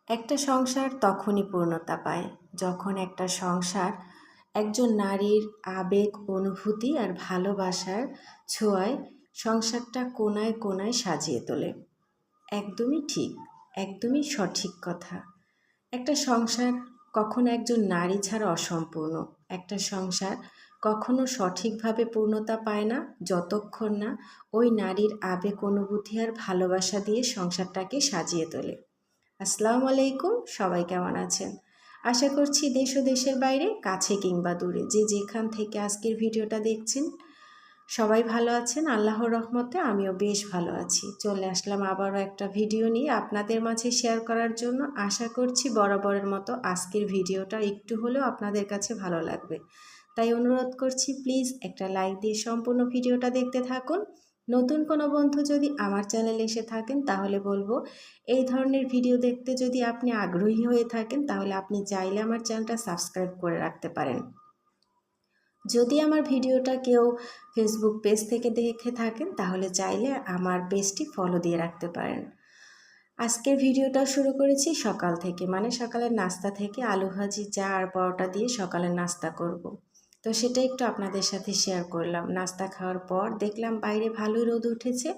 একটা সংসার তখনই পূর্ণতা পায় যখন একটা সংসার একজন নারীর আবেগ, অনুভূতি আর ভালোবাসার ছোঁয়ায় সংসারটা কোণায় কোণায় সাজিয়ে তোলে। একদমই ঠিক, একদমই সঠিক কথা। একটা সংসার কখনো একজন নারী ছাড়া অসম্পূর্ণ। একটা সংসার কখনো সঠিকভাবে পূর্ণতা পায় না যতক্ষণ না ওই নারীর আবেগ, অনুভূতি আর ভালোবাসা দিয়ে সংসারটাকে সাজিয়ে তোলে। আসসালামু আলাইকুম, সবাই কেমন আছেন? আশা করছি দেশ ও দেশের বাইরে, কাছে কিংবা দূরে, যে যেখান থেকে আজকের ভিডিওটা দেখছেন সবাই ভালো আছেন। আল্লাহর রহমতে আমিও বেশ ভালো আছি। চলে আসলাম আবারও একটা ভিডিও নিয়ে আপনাদের মাঝে শেয়ার করার জন্য। আশা করছি বরাবরের মতো আজকের ভিডিওটা একটু হলেও আপনাদের কাছে ভালো লাগবে। তাই অনুরোধ করছি, প্লিজ একটা লাইক দিয়ে সম্পূর্ণ ভিডিওটা দেখতে থাকুন। নতুন কোনো বন্ধু যদি আমার চ্যানেলে এসে থাকেন তাহলে বলবো, এই ধরনের ভিডিও দেখতে যদি আপনি আগ্রহী হয়ে থাকেন তাহলে আপনি চাইলে আমার চ্যানেলটা সাবস্ক্রাইব করে রাখতে পারেন। যদি আমার ভিডিওটা কেউ ফেসবুক পেজ থেকে দেখে থাকেন তাহলে চাইলে আমার পেজটি ফলো দিয়ে রাখতে পারেন। আজকের ভিডিওটা শুরু করেছি সকাল থেকে, মানে সকালের নাস্তা থেকে। আলু ভাজি, চা আর পরোটা দিয়ে সকালের নাস্তা করব। তো সেটা একটু আপনাদের সাথে শেয়ার করলাম। নাস্তা খাওয়ার পর দেখলাম বাইরে ভালোই রোদ উঠেছে,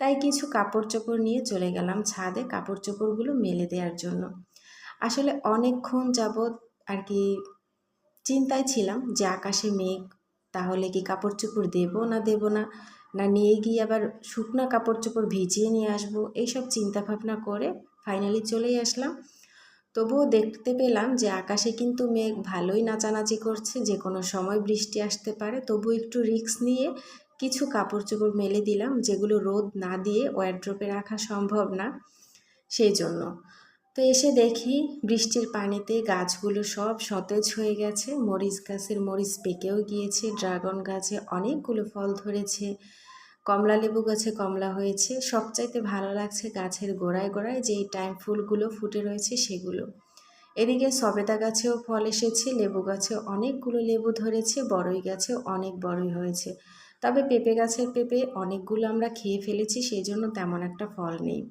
তাই কিছু কাপড় চোপড় নিয়ে চলে গেলাম ছাদে কাপড় চোপড়গুলো মেলে দেওয়ার জন্য। আসলে অনেকক্ষণ যাবৎ আর কি চিন্তায় ছিলাম যে আকাশে মেঘ, তাহলে কি কাপড় চোপড় দেবো না দেবো না, না নিয়ে গিয়ে আবার শুকনো কাপড় চোপড় ভিজিয়ে নিয়ে আসবো, এইসব চিন্তা ভাবনা করে ফাইনালি চলেই আসলাম। তবুও দেখতে পেলাম যে আকাশে কিন্তু মেঘ ভালোই নাচানাচি করছে, যে কোনো সময় বৃষ্টি আসতে পারে। তবু একটু রিস্ক নিয়ে কিছু কাপড় চোপড় মেলে দিলাম, যেগুলো রোদ না দিয়ে ওয়ারড্রপে রাখা সম্ভব না, সেই জন্য। তো এসে দেখি বৃষ্টির পানিতে গাছগুলো সব সতেজ হয়ে গেছে। মরিচ গাছের মরিচ পেকেও গিয়েছে, ড্রাগন গাছে অনেকগুলো ফল ধরেছে, কমলা লেবু গাছে কমলা হয়েছে। সবচাইতে ভালো লাগছে গাছের গোড়ায় গোড়ায় যেই টাইম ফুলগুলো ফুটে রয়েছে সেগুলো। এদিকে সবেদা গাছেও ফল এসেছে, লেবু গাছেও অনেকগুলো লেবু ধরেছে, বড়ই গাছেও অনেক বড়ই হয়েছে। তবে পেঁপে গাছের পেঁপে অনেকগুলো আমরা খেয়ে ফেলেছি, সেই জন্য তেমন একটা ফল নেই।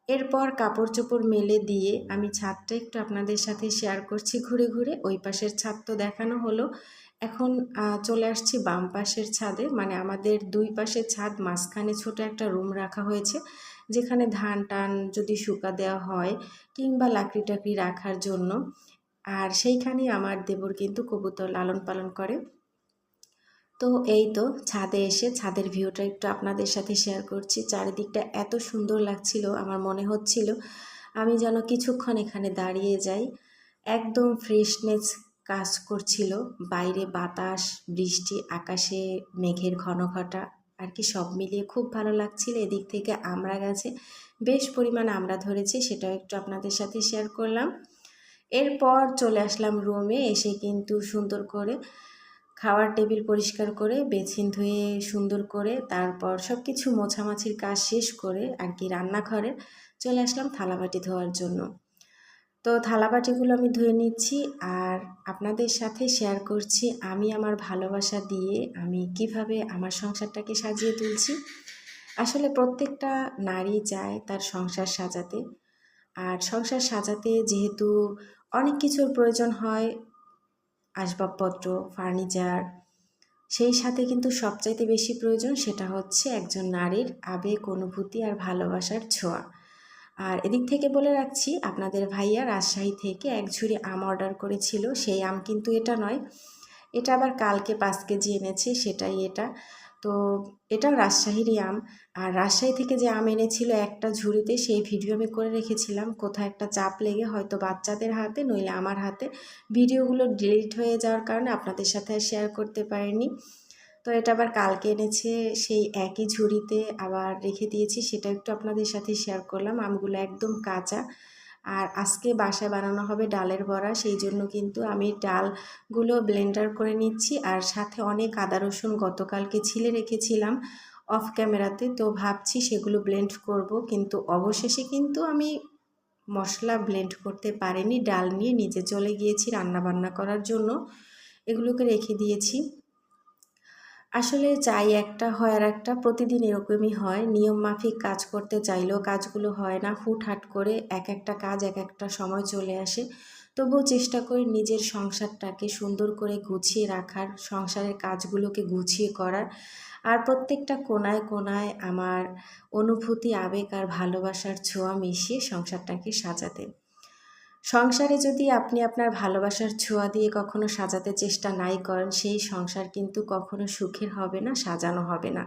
এরপর কাপড় চোপড় মেলে দিয়ে আমি ছাদটা একটু আপনাদের সাথে শেয়ার করছি ঘুরে ঘুরে। ওই পাশের ছাদ তো দেখানো হলো, এখন চলে আসছি বাম পাশের ছাদে। মানে আমাদের দুই পাশের ছাদ, মাঝখানে ছোট একটা রুম রাখা হয়েছে, যেখানে ধান টান যদি শুকা দেওয়া হয় কিংবা লাকড়ি টাকড়ি রাখার জন্য। আর সেইখানেই আমার দেবর কিন্তু কবুতর লালন পালন করে। তো এই তো ছাদে এসে ছাদের ভিউটা একটু আপনাদের সাথে শেয়ার করছি। চারিদিকটা এত সুন্দর লাগছিল, আমার মনে হচ্ছিল আমি যেন কিছুক্ষণ এখানে দাঁড়িয়ে যাই। একদম ফ্রেশনেস কাজ করছিল। বাইরে বাতাস, বৃষ্টি, আকাশে মেঘের ঘনঘটা আর কি সব মিলিয়ে খুব ভালো লাগছিল। এদিক থেকে আমড়া গাছে বেশ পরিমাণ আমড়া ধরেছে, সেটাও একটু আপনাদের সাথে শেয়ার করলাম। এরপর চলে আসলাম রুমে। এসে কিন্তু সুন্দর করে খাওয়ার টেবিল পরিষ্কার করে বেসিন ধুয়ে সুন্দর করে তারপর সব কিছু মোছামাছির কাজ শেষ করে আর কি রান্নাঘরে চলে আসলাম থালাবাটি ধোয়ার জন্য। তো থালাবাটিগুলো আমি ধুয়ে নিচ্ছি আর আপনাদের সাথে শেয়ার করছি আমি আমার ভালোবাসা দিয়ে আমি কিভাবে আমার সংসারটাকে সাজিয়ে তুলছি। আসলে প্রত্যেকটা নারী চায় তার সংসার সাজাতে, আর সংসার সাজাতে যেহেতু অনেক কিছুর প্রয়োজন হয়, আসবাবপত্র, ফার্নিচার, সেই সাথে কিন্তু সবচাইতে বেশি প্রয়োজন সেটা হচ্ছে একজন নারীর আবেগ, অনুভূতি আর ভালোবাসার ছোঁয়া। আর এদিক থেকে বলে রাখছি, আপনাদের ভাইয়া রাজশাহী থেকে এক ঝুড়ি আম অর্ডার করেছিল। সেই আম কিন্তু এটা নয়, এটা আবার কালকে 5 কেজি এনেছে, সেটাই এটা। তো এটাও রাজশাহীরই আম। আর রাজশাহী থেকে যে আম এনেছিল একটা ঝুড়িতে, সেই ভিডিও আমি করে রেখেছিলাম। কোথাও একটা চাপ লেগে হয়তো বাচ্চাদের হাতে নইলে আমার হাতে ভিডিওগুলো ডিলিট হয়ে যাওয়ার কারণে আপনাদের সাথে আর শেয়ার করতে পারিনি। তো এটা আবার কালকে এনেছে, সেই একই ঝুড়িতে আবার রেখে দিয়েছি, সেটা একটু আপনাদের সাথে শেয়ার করলাম। আমগুলো একদম কাঁচা। আর আজকে বাসায় বানানো হবে ডালের বড়া, সেই জন্য কিন্তু আমি ডালগুলো ব্লেন্ডার করে নিচ্ছি। আর সাথে অনেক আদা রসুন গতকালকে ছিলে রেখেছিলাম অফ ক্যামেরাতে, তো ভাবছি সেগুলো ব্লেন্ড করব, কিন্তু অবশেষে কিন্তু আমি মশলা ব্লেন্ড করতে পারিনি। ডাল নিয়ে নিচে চলে গিয়েছি রান্না বান্না করার জন্য, এগুলোকে রেখে দিয়েছি। আসলে চাই একটা হয় আর একটা, প্রতিদিন এরকমই হয়। নিয়ম মাফিক কাজ করতে চাইলেও কাজগুলো হয় না, হুটহাট করে এক একটা কাজ এক একটা সময় চলে আসে। তবুও চেষ্টা করি নিজের সংসারটাকে সুন্দর করে গুছিয়ে রাখার, সংসারের কাজগুলোকে গুছিয়ে করার, আর প্রত্যেকটা কোণায় কোণায় আমার অনুভূতি, আবেগ আর ভালোবাসার ছোঁয়া মিশিয়ে সংসারটাকে সাজাতে। সংসারে যদি আপনি আপনার ভালোবাসার ছোঁয়া দিয়ে কখনো সাজাতে চেষ্টা নাই করেন, সেই সংসার কিন্তু কখনো সুখের হবে না, সাজানো হবে না।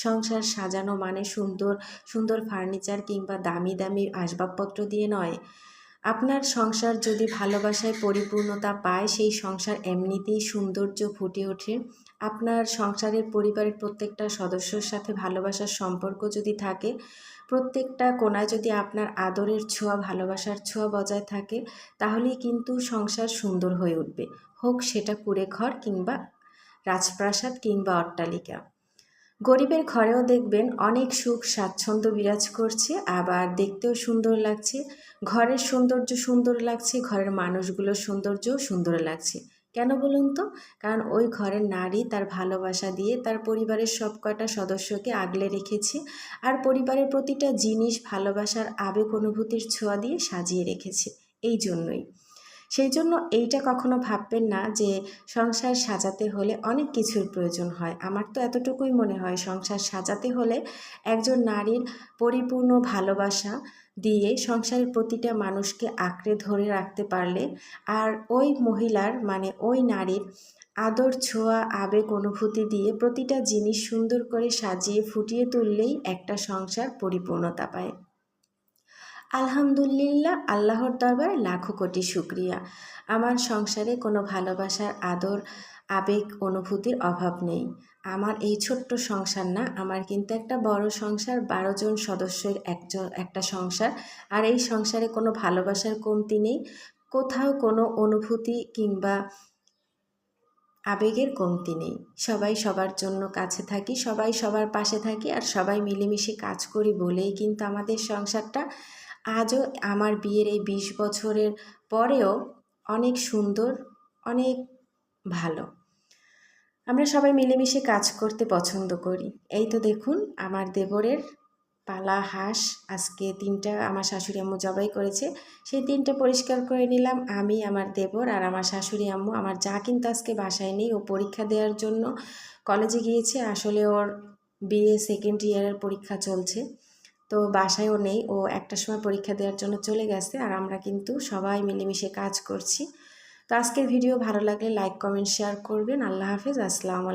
সংসার সাজানো মানে সুন্দর সুন্দর ফার্নিচার কিংবা দামি দামি আসবাবপত্র দিয়ে নয়। আপনার সংসার যদি ভালোবাসায় পরিপূর্ণতা পায়, সেই সংসার এমনিতেই সৌন্দর্য ফুটে ওঠে। আপনার সংসারের পরিবারের প্রত্যেকটা সদস্যর সাথে ভালোবাসার সম্পর্ক যদি থাকে, প্রত্যেকটা কোণায় যদি আপনার আদরের ছোঁয়া, ভালোবাসার ছোঁয়া বজায় থাকে, তাহলেই কিন্তু সংসার সুন্দর হয়ে উঠবে। হোক সেটা কুঁড়েঘর কিংবা রাজপ্রাসাদ কিংবা অট্টালিকা। গরিবের ঘরেও দেখবেন অনেক সুখ স্বাচ্ছন্দ্য বিরাজ করছে, আবার দেখতেও সুন্দর লাগছে। ঘরের সৌন্দর্য সুন্দর লাগছে, ঘরের মানুষগুলোর সৌন্দর্যও সুন্দর লাগছে। কেন বলুন তো? কারণ ওই ঘরের নারী তার ভালোবাসা দিয়ে তার পরিবারের সব কয়টা সদস্যকে আগলে রেখেছে, আর পরিবারের প্রতিটা জিনিস ভালোবাসার আবেগ অনুভূতির ছোঁয়া দিয়ে সাজিয়ে রেখেছে। এই জন্যই, সেই জন্য এইটা কখনো ভাববেন না যে সংসার সাজাতে হলে অনেক কিছুর প্রয়োজন হয়। আমার তো এতটুকুই মনে হয়, সংসার সাজাতে হলে একজন নারীর পরিপূর্ণ ভালোবাসা দিয়ে সংসারের প্রতিটা মানুষকে আঁকড়ে ধরে রাখতে পারলে, আর ওই মহিলার মানে ওই নারীর আদর ছোঁয়া আবেগ অনুভূতি দিয়ে প্রতিটা জিনিস সুন্দর করে সাজিয়ে ফুটিয়ে তুললেই একটা সংসার পরিপূর্ণতা পায়। আলহামদুলিল্লাহ, আল্লাহর দরবারে লাখো কোটি শুকরিয়া। আমার সংসারে কোনো ভালোবাসার আদর আবেগ অনুভূতির অভাব নেই। আমার এই ছোট্ট সংসার না, আমার কিন্তু একটা বড় সংসার, 12 জন সদস্যের একটা সংসার। আর এই সংসারে কোনো ভালোবাসার কমতি নেই, কোথাও কোনো অনুভূতি কিংবা আবেগের কমতি নেই। সবাই সবার জন্য কাছে থাকি, সবাই সবার পাশে থাকি, আর সবাই মিলেমিশে কাজ করি বলেই কিন্তু আমাদের সংসারটা আজও আমার বিয়ের এই 20 বছরের পরেও অনেক সুন্দর, অনেক ভালো। আমরা সবাই মিলেমিশে কাজ করতে পছন্দ করি। এই তো দেখুন, আমার দেবরের পালা হাঁস আজকে 3টা আমার শাশুড়ি আম্মু জবাই করেছে। সেই 3টা পরিষ্কার করে নিলাম আমি, আমার দেবর আর আমার শাশুড়ি আম্মু। আমার যা কিন্তু আজকে বাসায় নেই, ও পরীক্ষা দেওয়ার জন্য কলেজে গিয়েছে। আসলে ওর বিএ সেকেন্ড ইয়ারের পরীক্ষা চলছে, তো বাসায়ও নেই। ও একটার সময় পরীক্ষা দেওয়ার জন্য চলে গেছে, আর আমরা কিন্তু সবাই মিলেমিশে কাজ করছি। তো আজকের ভিডিও ভালো লাগলে লাইক কমেন্ট শেয়ার করবেন। আল্লাহ হাফেজ, আসসালামু আলাইকুম।